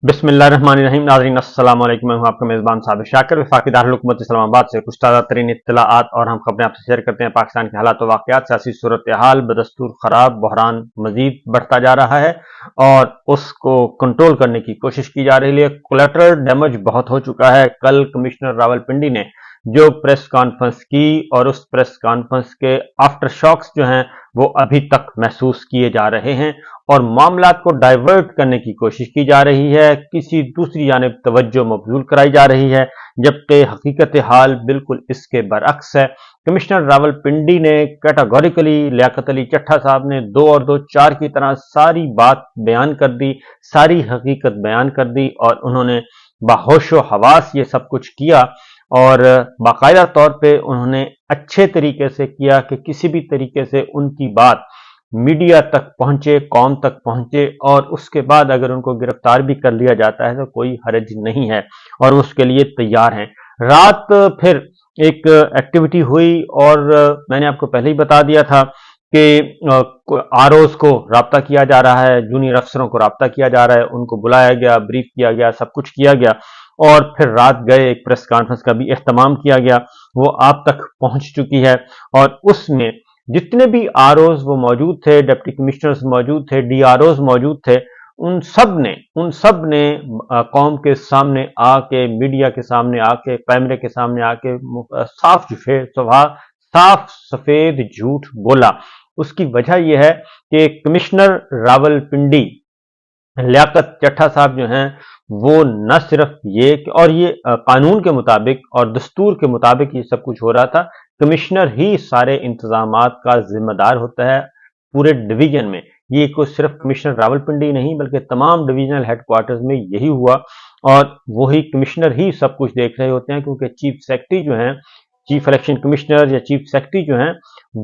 बिस्मिल्लाहिर्रहमानिर्रहीम। नाज़रीन अस्सलाम वालेकुम। मैं हूं आपका मेज़बान साबिर शाकिर, वफाकी दारुल हुकूमत इस्लामाबाद से कुछ ताज़ा तरीन इत्तलाआत और हम खबरें आपसे शेयर करते हैं। पाकिस्तान के हालात व वाक़यात, सियासी सूरत हाल बदस्तूर खराब, बहरान मजीद बढ़ता जा रहा है और उसको कंट्रोल करने की कोशिश की जा रही है। कोलेटरल डैमेज बहुत हो चुका है। कल कमिश्नर रावलपिंडी ने जो प्रेस कॉन्फ्रेंस की और उस प्रेस कॉन्फ्रेंस के आफ्टर शॉक्स जो हैं वो अभी तक महसूस किए जा रहे हैं और मामलात को डाइवर्ट करने की कोशिश की जा रही है, किसी दूसरी जानिब तवज्जो मबजूल कराई जा रही है, जबकि हकीकत हाल बिल्कुल इसके बरअक्स है। कमिश्नर रावलपिंडी ने कैटेगोरिकली लियाकत अली चट्ठा साहब ने 2 और 2 4 की तरह सारी बात बयान कर दी, सारी हकीकत बयान कर दी और उन्होंने बाहोशो हवास ये सब कुछ किया और बाकायदा तौर पे उन्होंने अच्छे तरीके से किया कि किसी भी तरीके से उनकी बात मीडिया तक पहुंचे, कौम तक पहुंचे और उसके बाद अगर उनको गिरफ्तार भी कर लिया जाता है तो कोई हर्ज नहीं है और उसके लिए तैयार हैं। रात फिर एक एक्टिविटी हुई और मैंने आपको पहले ही बता दिया था कि आरओज को राब्ता किया जा रहा है, जूनियर अफसरों को राब्ता किया जा रहा है, उनको बुलाया गया, ब्रीफ किया गया, सब कुछ किया गया और फिर रात गए एक प्रेस कॉन्फ्रेंस का भी इख्तिमाम किया गया, वो आप तक पहुंच चुकी है और उसमें जितने भी आरओज वो मौजूद थे, डिप्टी कमिश्नर्स मौजूद थे, डीआरओज मौजूद थे, उन सब ने कौम के सामने आके, मीडिया के सामने आके, कैमरे के सामने आके साफ सफेद झूठ बोला। उसकी वजह यह है कि कमिश्नर रावलपिंडी लियाकत चट्ठा साहब जो हैं वो न सिर्फ ये और ये कानून के मुताबिक और दस्तूर के मुताबिक ये सब कुछ हो रहा था, कमिश्नर ही सारे इंतजामात का जिम्मेदार होता है पूरे डिवीजन में। ये कोई सिर्फ कमिश्नर रावलपिंडी नहीं बल्कि तमाम डिवीजनल हेडक्वार्टर्स में यही हुआ और वही कमिश्नर ही सब कुछ देख रहे होते हैं, क्योंकि चीफ सेक्रेटरी जो हैं, चीफ इलेक्शन कमिश्नर या चीफ सेक्रेटरी जो हैं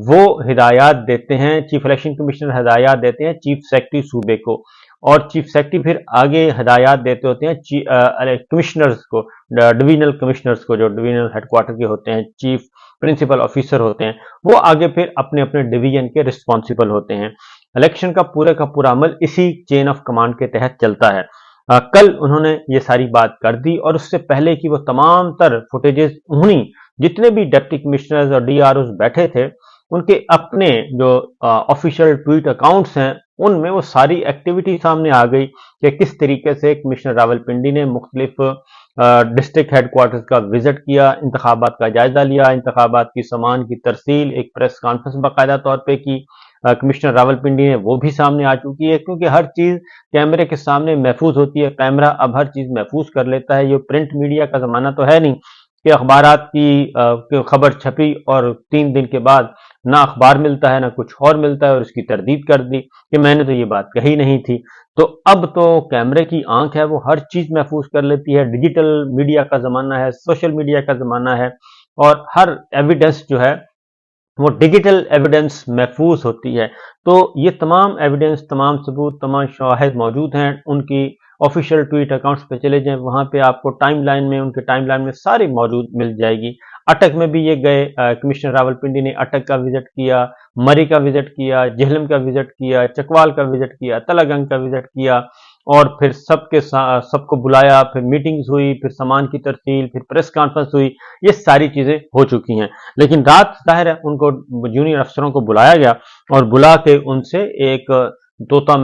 वो हिदायत देते हैं, चीफ इलेक्शन कमिश्नर हिदायत देते हैं चीफ सेक्रेटरी सूबे को और चीफ सेक्रेटरी फिर आगे हिदायत देते होते हैं कमिश्नर्स को, डिवीजनल कमिश्नर्स को, जो डिवीजनल हेडक्वार्टर के होते हैं, चीफ प्रिंसिपल ऑफिसर होते हैं, वो आगे फिर अपने अपने डिवीजन के रिस्पॉन्सिबल होते हैं। इलेक्शन का पूरा अमल इसी चेन ऑफ कमांड के तहत चलता है। कल उन्होंने ये सारी बात कर दी और उससे पहले कि वो तमाम तर फुटेजेस उन्हीं जितने भी डिप्टी कमिश्नर्स और डीआरओज बैठे थे उनके अपने जो ऑफिशियल ट्वीट अकाउंट्स हैं उनमें वो सारी एक्टिविटी सामने आ गई कि किस तरीके से कमिश्नर रावलपिंडी ने मुख्तलिफ डिस्ट्रिक्ट हेडक्वार्टर्स का विजिट किया, इंतखाबात का जायजा लिया, इंतखाबात की सामान की तरसील, एक प्रेस कॉन्फ्रेंस बाकायदा तौर पे की। कमिश्नर रावलपिंडी ने वो भी सामने आ चुकी है, क्योंकि हर चीज कैमरे के सामने महफूज होती है, कैमरा अब हर चीज महफूज कर लेता है। ये प्रिंट मीडिया का जमाना तो है नहीं कि अखबारात की खबर छपी और 3 दिन के बाद ना अखबार मिलता है ना कुछ और मिलता है और उसकी तरदीद कर दी कि मैंने तो ये बात कही नहीं थी। तो अब तो कैमरे की आंख है, वो हर चीज महफूज कर लेती है। डिजिटल मीडिया का जमाना है, सोशल मीडिया का जमाना है और हर एविडेंस जो है वो डिजिटल एविडेंस महफूज होती है। तो ये तमाम एविडेंस, तमाम सबूत, तमाम शवाहिद मौजूद हैं। उनकी ऑफिशियल ट्वीट अकाउंट्स पे चले जाएं, वहां पे आपको टाइमलाइन में, उनके टाइमलाइन में सारी मौजूद मिल जाएगी। अटक में भी ये गए, कमिश्नर रावलपिंडी ने अटक का विजिट किया, मरी का विजिट किया, जेहलम का विजिट किया, चकवाल का विजिट किया, तलागंग का विजिट किया और फिर सबको बुलाया, फिर मीटिंग्स हुई, फिर सामान की तरसील, फिर प्रेस कॉन्फ्रेंस हुई। ये सारी चीजें हो चुकी हैं, लेकिन रात जाहिर है उनको जूनियर अफसरों को बुलाया गया और बुला के उनसे एक तोता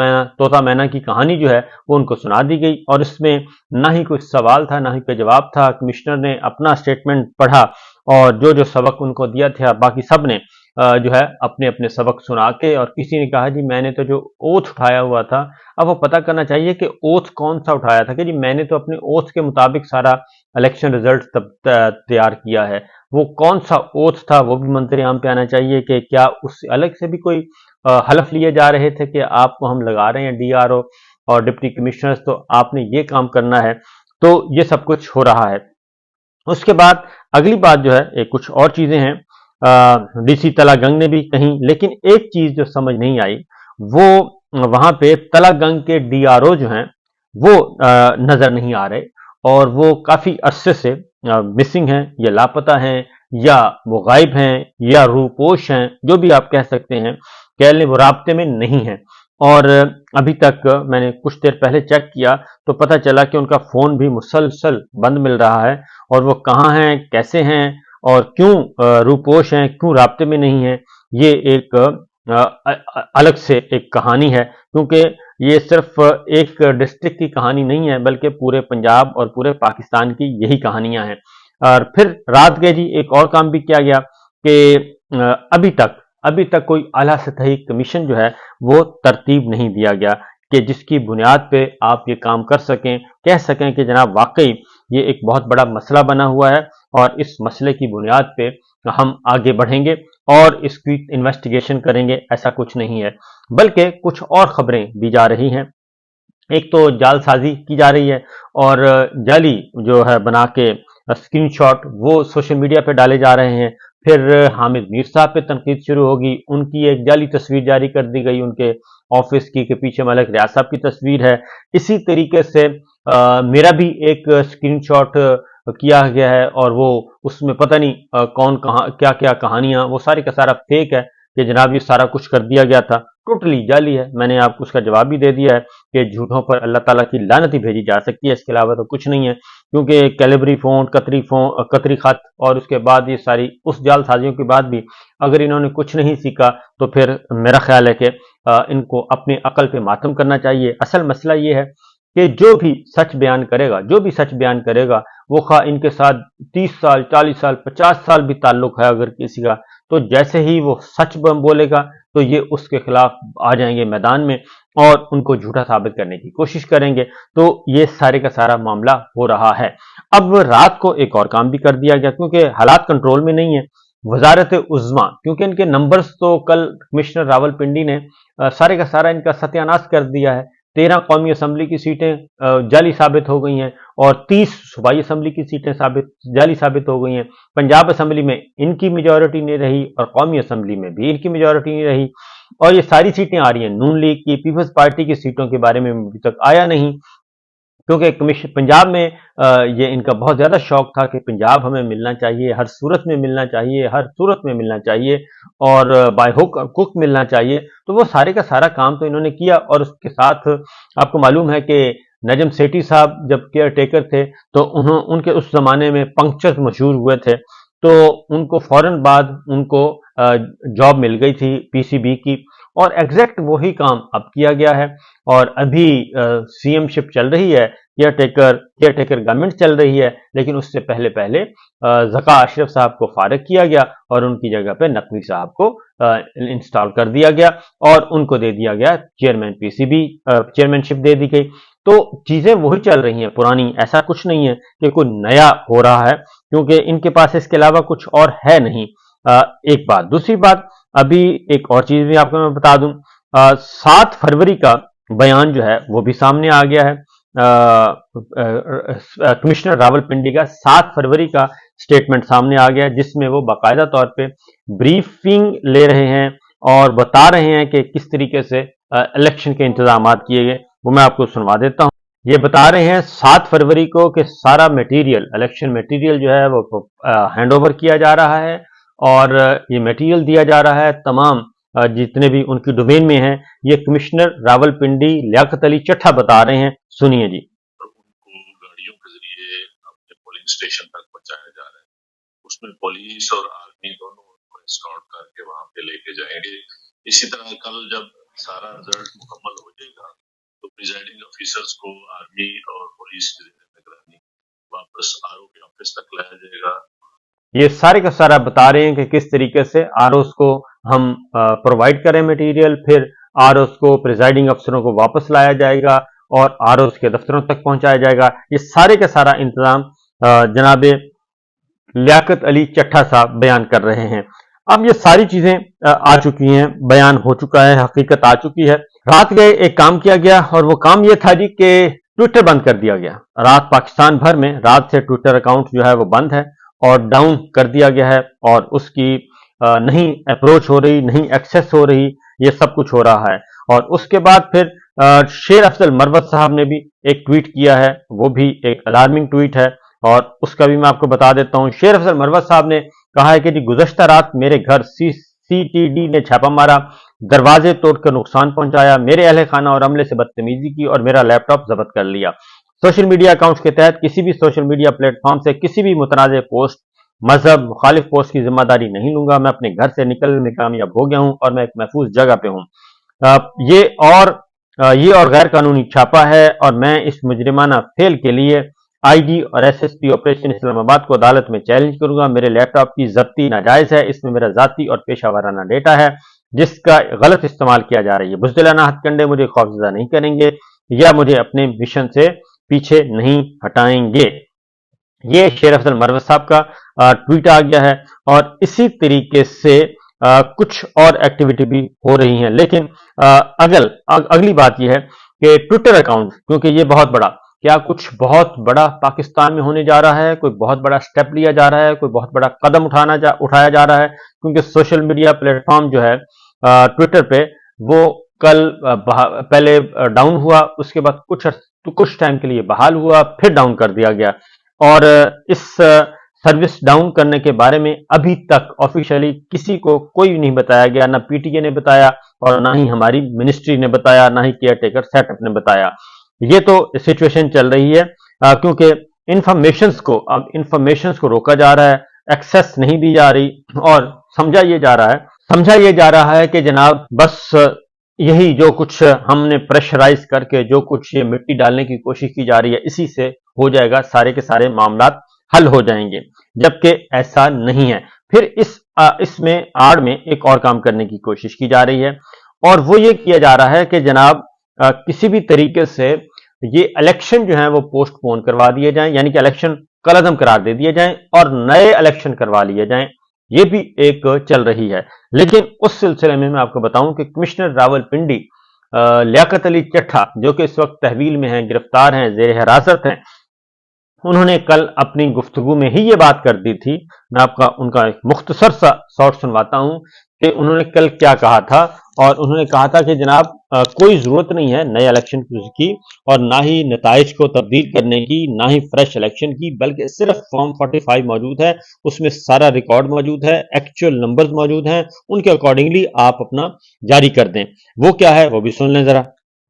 मैना की कहानी जो है वो उनको सुना दी गई और इसमें ना ही कोई सवाल था ना ही कोई जवाब था। कमिश्नर ने अपना स्टेटमेंट पढ़ा और जो सबक उनको दिया था बाकी सब ने जो है अपने अपने सबक सुना के, और किसी ने कहा जी मैंने तो जो ओथ उठाया हुआ था, अब वो पता करना चाहिए कि ओथ कौन सा उठाया था, कि जी मैंने तो अपने ओथ के मुताबिक सारा इलेक्शन रिजल्ट तैयार किया है। वो कौन सा ओथ था वो भी मंजर आम पे आना चाहिए कि क्या उससे अलग से भी कोई हलफ लिए जा रहे थे कि आपको हम लगा रहे हैं डीआरओ और डिप्टी कमिश्नर्स, तो आपने ये काम करना है। तो ये सब कुछ हो रहा है। उसके बाद अगली बात जो है एक कुछ और चीजें हैं, डीसी तलागंग ने भी कही, लेकिन एक चीज जो समझ नहीं आई वो वहां पे तलागंग के डीआरओ जो हैं वो नजर नहीं आ रहे और वो काफी अरसे से मिसिंग हैं या लापता हैं या वो गायब हैं या रूपोश हैं, जो भी आप कह सकते हैं, कह लें वो राब्ते में नहीं है। اور अभी तक मैंने कुछ देर पहले चेक किया तो पता चला कि उनका फ़ोन भी मुसलसल बंद मिल रहा है, और वो कहाँ हैं, कैसे हैं और क्यों रूपोश हैं, क्यों राब्ते में नहीं हैं, ये एक अलग से एक कहानी है, क्योंकि ये सिर्फ एक डिस्ट्रिक्ट की कहानी नहीं है, बल्कि पूरे पंजाब और पूरे पाकिस्तान की यही कहानियां हैं। और फिर रात गए जी, एक और काम भी किया गया कि अभी तक कोई आला सतही कमीशन जो है वो तरतीब नहीं दिया गया कि जिसकी बुनियाद पे आप ये काम कर सकें, कह सकें कि जनाब वाकई ये एक बहुत बड़ा मसला बना हुआ है और इस मसले की बुनियाद पे हम आगे बढ़ेंगे और इसकी इन्वेस्टिगेशन करेंगे। ऐसा कुछ नहीं है, बल्कि कुछ और खबरें दी जा रही हैं। एक तो जालसाजी की जा रही है और जाली जो है बना के स्क्रीनशॉट वो सोशल मीडिया पे डाले जा रहे हैं। फिर हामिद मीर साहब पे तनकीद शुरू होगी, उनकी एक जाली तस्वीर जारी कर दी गई उनके ऑफिस की, के पीछे मलिक रियाज साहब की तस्वीर है। इसी तरीके से मेरा भी एक स्क्रीनशॉट किया गया है और वो उसमें पता नहीं कौन कहाँ क्या क्या कहानियां, वो सारी का सारा फेक है कि जनाब ये सारा कुछ कर दिया गया था, टोटली जाली है। मैंने आपको उसका जवाब भी दे दिया है कि झूठों पर अल्लाह ताला की लानत ही भेजी जा सकती है, इसके अलावा तो कुछ नहीं है। क्योंकि कैलिबरी फोन, कतरी खत और उसके बाद ये सारी उस जालसाजियों के बाद भी अगर इन्होंने कुछ नहीं सीखा तो फिर मेरा ख्याल है कि इनको अपनी अकल पे मातम करना चाहिए। असल मसला ये है कि जो भी सच बयान करेगा वो खा इनके साथ 30 साल, 40 साल, 50 साल भी ताल्लुक है अगर किसी का, तो जैसे ही वो सच बोलेगा तो ये उसके खिलाफ आ जाएंगे मैदान में और उनको झूठा साबित करने की कोशिश करेंगे। तो ये सारे का सारा मामला हो रहा है। अब रात को एक और काम भी कर दिया गया, क्योंकि हालात कंट्रोल में नहीं है। वजारत उज़्मा, क्योंकि इनके नंबर्स तो कल कमिश्नर रावलपिंडी ने सारे का सारा इनका सत्यानाश कर दिया है। 13 कौमी असम्बली की सीटें जाली साबित हो गई हैं और 30 सूबाई असम्बली की सीटें जाली साबित हो गई हैं। पंजाब असम्बली में इनकी मेजॉरिटी नहीं रही और कौमी असम्बली में भी इनकी मेजॉरिटी नहीं रही, और ये सारी सीटें आ रही हैं नून लीग की। पीपल्स पार्टी की सीटों के बारे में अभी तक आया नहीं, क्योंकि कमीशन पंजाब में ये इनका बहुत ज्यादा शौक था कि पंजाब हमें मिलना चाहिए, हर सूरत में मिलना चाहिए, हर सूरत में मिलना चाहिए और बाय हुक कुक मिलना चाहिए। तो वो सारे का सारा काम तो इन्होंने किया, और उसके साथ आपको मालूम है कि नजम सेठी साहब जब केयर टेकर थे तो उनके उस जमाने में पंक्चर्स मशहूर हुए थे, तो उनको फौरन बाद उनको जॉब मिल गई थी पीसीबी की, और एग्जैक्ट वही काम अब किया गया है। और अभी सीएमशिप चल रही है, केयर टेकर गवर्नमेंट चल रही है, लेकिन उससे पहले पहले ज़का अशरफ साहब को फारिग किया गया और उनकी जगह पे नकवी साहब को इंस्टॉल कर दिया गया और उनको दे दिया गया चेयरमैन पीसीबी, चेयरमैनशिप दे दी गई। तो चीजें वही चल रही हैं पुरानी, ऐसा कुछ नहीं है कि कोई नया हो रहा है, क्योंकि इनके पास इसके अलावा कुछ और है नहीं। एक बात। दूसरी बात, अभी एक और चीज भी आपको मैं बता दूं, 7 फरवरी का बयान जो है वो भी सामने आ गया है। कमिश्नर रावलपिंडी का 7 फरवरी का स्टेटमेंट सामने आ गया है, जिसमें वो बाकायदा तौर पे ब्रीफिंग ले रहे हैं और बता रहे हैं कि किस तरीके से इलेक्शन के इंतजाम किए गए। वो मैं आपको सुनवा देता हूं। ये बता रहे हैं 7 फरवरी को कि सारा मटेरियल, इलेक्शन मटेरियल जो है वो हैंड ओवर किया जा रहा है और ये मटेरियल दिया जा रहा है तमाम जितने भी उनकी डोमेन में हैं। ये कमिश्नर रावलपिंडी लियाकत अली चट्ठा बता रहे हैं, सुनिए जी। उनको गाड़ियों के जरिए अपने पोलिंग स्टेशन तक पहुंचाया जा रहा है, उसमें पुलिस और आर्मी दोनों उनको एस्कॉर्ट करके वहां पे लेके जाएंगे। इसी तरह कल जब सारा रिजल्ट मुकम्मल हो जाएगा तो प्रिजाइडिंग ऑफिसर्स को आर्मी और पुलिस की निगरानी वापस आरओ के ऑफिस तक लाया जाएगा। ये सारे का सारा बता रहे हैं कि किस तरीके से आरओस को हम प्रोवाइड करें मटेरियल, फिर आरओस को प्रिजाइडिंग अफसरों को वापस लाया जाएगा और आरओस के दफ्तरों तक पहुंचाया जाएगा। ये सारे का सारा इंतजाम जनाब लियाकत अली चट्ठा साहब बयान कर रहे हैं। अब ये सारी चीजें आ चुकी हैं, बयान हो चुका है, हकीकत आ चुकी है। रात गए एक काम किया गया और वो काम ये था जी कि ट्विटर बंद कर दिया गया। रात पाकिस्तान भर में रात से ट्विटर अकाउंट जो है वो बंद है और डाउन कर दिया गया है और उसकी नहीं अप्रोच हो रही, नहीं एक्सेस हो रही, ये सब कुछ हो रहा है। और उसके बाद फिर शेर अफजल मरवत साहब ने भी एक ट्वीट किया है, वो भी एक अलार्मिंग ट्वीट है और उसका भी मैं आपको बता देता हूं। शेर अफजल मरवत साहब ने कहा है कि जी गुज़श्ता रात मेरे घर CTD ने छापा मारा, दरवाजे तोड़कर नुकसान पहुंचाया, मेरे अहले खाना और अमले से बदतमीजी की और मेरा लैपटॉप जब्त कर लिया। सोशल मीडिया अकाउंट्स के तहत किसी भी सोशल मीडिया प्लेटफॉर्म से किसी भी मुतनाज़ पोस्ट, मजहब मुखालिफ पोस्ट की जिम्मेदारी नहीं लूंगा। मैं अपने घर से निकलने में कामयाब हो गया हूं और मैं एक महफूज जगह पे हूं। ये और गैर कानूनी छापा है और मैं इस मुजरिमाना फेल के लिए IG और SSP ऑपरेशन इस्लामाबाद को अदालत में चैलेंज करूंगा। मेरे लैपटॉप की जब्ती नाजायज है, इसमें मेरा जाती और पेशा वाराना डेटा है जिसका गलत इस्तेमाल किया जा रही है। बुज़दिलाना हथकंडे मुझे खौफजदा नहीं करेंगे या मुझे अपने मिशन से पीछे नहीं हटाएंगे। ये शेर अफजल मरवत साहब का ट्वीट आ गया है और इसी तरीके से कुछ और एक्टिविटी भी हो रही हैं। लेकिन अगली बात यह है कि ट्विटर अकाउंट, क्योंकि ये बहुत बड़ा, क्या कुछ बहुत बड़ा पाकिस्तान में होने जा रहा है, कोई बहुत बड़ा स्टेप लिया जा रहा है, कोई बहुत बड़ा कदम उठाया जा रहा है, क्योंकि सोशल मीडिया प्लेटफॉर्म जो है ट्विटर पे वो कल पहले डाउन हुआ, उसके बाद कुछ टाइम के लिए बहाल हुआ, फिर डाउन कर दिया गया और इस सर्विस डाउन करने के बारे में अभी तक ऑफिशियली किसी को कोई नहीं बताया गया, ना PTA ने बताया और ना ही हमारी मिनिस्ट्री ने बताया, ना ही केयर टेकर सेटअप ने बताया। ये तो सिचुएशन चल रही है क्योंकि इंफॉर्मेशंस को रोका जा रहा है, एक्सेस नहीं दी जा रही और समझा ये जा रहा है कि जनाब बस यही जो कुछ हमने प्रेशराइज करके जो कुछ ये मिट्टी डालने की कोशिश की जा रही है, इसी से हो जाएगा, सारे के सारे मामलात हल हो जाएंगे, जबकि ऐसा नहीं है। फिर इसमें आड़ में एक और काम करने की कोशिश की जा रही है और वो ये किया जा रहा है कि जनाब किसी भी तरीके से ये इलेक्शन जो है वो पोस्टपोन करवा दिए जाएं, यानी कि इलेक्शन कलअदम करार दे दिए जाएं और नए इलेक्शन करवा लिए जाएं। ये भी एक चल रही है। लेकिन उस सिलसिले में मैं आपको बताऊं कि कमिश्नर रावलपिंडी लियाकत अली चट्ठा, जो कि इस वक्त तहवील में हैं, गिरफ्तार हैं, जेर हिरासत हैं, उन्होंने कल अपनी गुफ्तगू में ही ये बात कर दी थी। मैं उनका एक मुख्तसर सा शॉर्ट सुनवाता हूं कि उन्होंने कल क्या कहा था। और उन्होंने कहा था कि जनाब कोई जरूरत नहीं है नए इलेक्शन की और ना ही नताइज को तब्दील करने की, ना ही फ्रेश इलेक्शन की, बल्कि सिर्फ फॉर्म 45 मौजूद है, उसमें सारा रिकॉर्ड मौजूद है, एक्चुअल नंबर्स मौजूद हैं, उनके अकॉर्डिंगली आप अपना जारी कर दें। वो क्या है वो भी सुन लें जरा।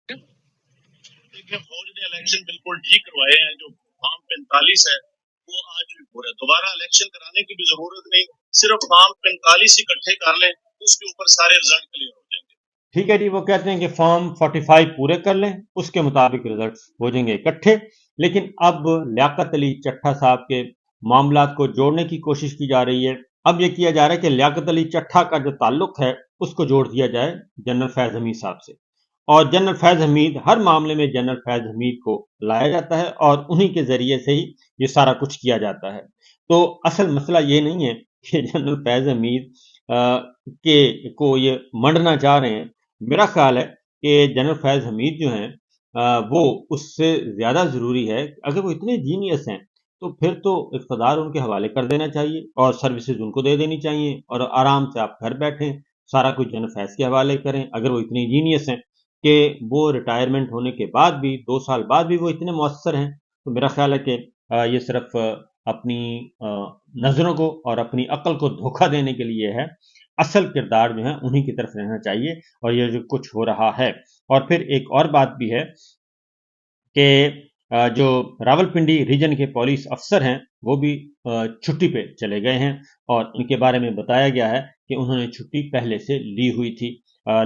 देखिए, फौज ने इलेक्शन बिल्कुल ठीक करवाए हैं। जो फॉर्म 45 है वो आज भी पूरा, दोबारा इलेक्शन कराने की भी जरूरत नहीं, सिर्फ फॉर्म 45 इकट्ठे कर लें, उसके ऊपर सारे रिजल्ट क्लियर हो जाएंगे। ठीक है जी, वो कहते हैं कि फॉर्म 45 पूरे कर लें, उसके मुताबिक रिजल्ट हो जाएंगे इकट्ठे। लेकिन अब लियाकत अली चट्ठा साहब के मामलात को जोड़ने की कोशिश की जा रही है। अब यह किया जा रहा है कि लियाकत अली चट्ठा का जो ताल्लुक है उसको जोड़ दिया जाए जनरल फैज हमीद साहब से, और जनरल फैज हमीद, हर मामले में जनरल फैज हमीद को लाया जाता है और उन्हीं के जरिए से ही ये सारा कुछ किया जाता है। तो असल मसला ये नहीं है कि जनरल फैज हमीद को ये मंडना चाह रहे हैं। मेरा ख्याल है कि जनरल फैज हमीद जो हैं वो उससे ज़्यादा ज़रूरी है। अगर वो इतने जीनियस हैं तो फिर तो इक़्तिदार उनके हवाले कर देना चाहिए और सर्विसेज उनको दे देनी चाहिए और आराम से आप घर बैठें, सारा कुछ जनरल फैज के हवाले करें। अगर वो इतने जीनियस हैं कि वो रिटायरमेंट होने के बाद भी 2 साल बाद भी वो इतने मौसर हैं, तो मेरा ख्याल है कि ये सिर्फ अपनी नज़रों को और अपनी अक्ल को धोखा देने के लिए है। असल किरदार जो है उन्हीं की तरफ रहना चाहिए और ये जो कुछ हो रहा है। और फिर एक और बात भी है कि जो रावलपिंडी रीजन के पुलिस अफसर हैं वो भी छुट्टी पे चले गए हैं और उनके बारे में बताया गया है कि उन्होंने छुट्टी पहले से ली हुई थी।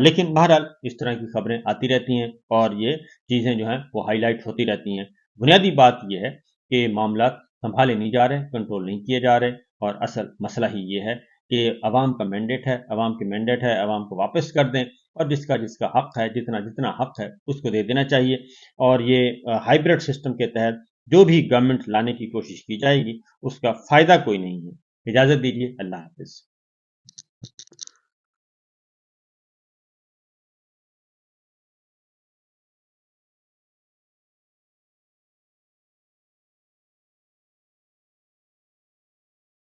लेकिन बहरहाल इस तरह की खबरें आती रहती हैं और ये चीज़ें जो हैं वो हाईलाइट होती रहती हैं। बुनियादी बात यह है कि मामला संभाले नहीं जा रहे, कंट्रोल नहीं किए जा रहे और असल मसला ही ये है कि अवाम का मैंडेट है, अवाम की मैंडेट है, अवाम को वापस कर दें और जिसका जिसका हक है, जितना जितना हक है उसको दे देना चाहिए। और ये हाइब्रिड सिस्टम के तहत जो भी गवर्नमेंट लाने की कोशिश की जाएगी उसका फ़ायदा कोई नहीं है। इजाज़त दीजिए, अल्लाह हाफ़िज़।